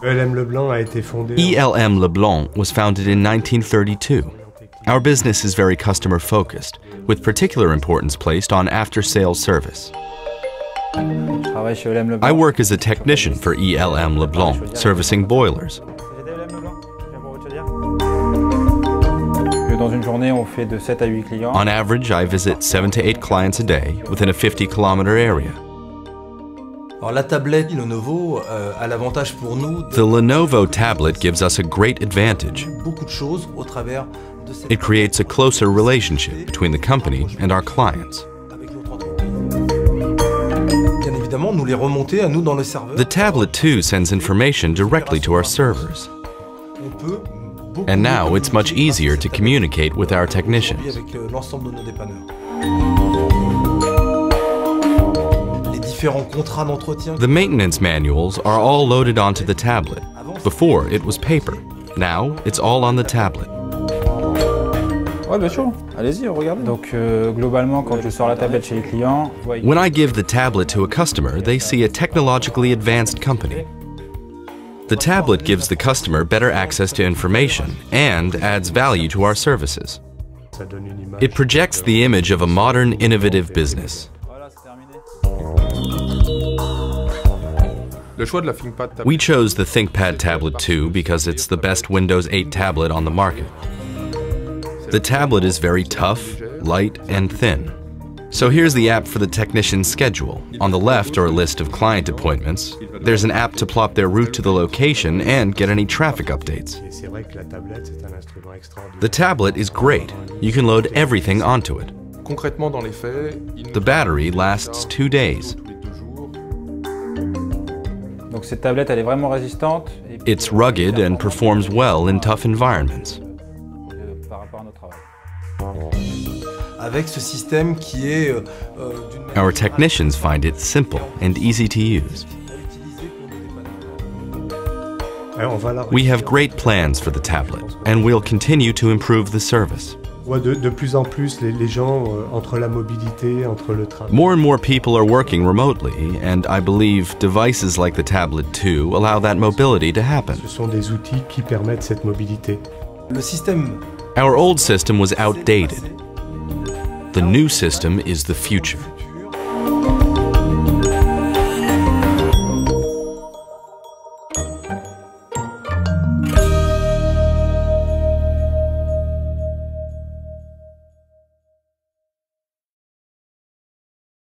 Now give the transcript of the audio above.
e.l.m. Leblanc a été fondé. e.l.m. Leblanc was founded in 1932. Our business is very customer-focused, with particular importance placed on after-sales service. I work as a technician for e.l.m. Leblanc, servicing boilers. On average, I visit 7 to 8 clients a day within a 50-kilometer area. La tablette Lenovo a l'avantage pour nous. The Lenovo tablet gives us a great advantage. It creates a closer relationship between the company and our clients. The tablet too sends information directly to our servers. And now it's much easier to communicate with our technicians. The maintenance manuals are all loaded onto the tablet. Before, it was paper. Now, it's all on the tablet. When I give the tablet to a customer, they see a technologically advanced company. The tablet gives the customer better access to information and adds value to our services. It projects the image of a modern, innovative business. We chose the ThinkPad Tablet 2 because it's the best Windows 8 tablet on the market. The tablet is very tough, light, and thin. So here's the app for the technician's schedule. On the left are a list of client appointments. There's an app to plot their route to the location and get any traffic updates. The tablet is great. You can load everything onto it. The battery lasts 2 days. It's rugged and performs well in tough environments. Our technicians find it simple and easy to use. We have great plans for the tablet, and we'll continue to improve the service. More and more people are working remotely, and I believe devices like the Tablet 2 allow that mobility to happen. Our old system was outdated. The new system is the future.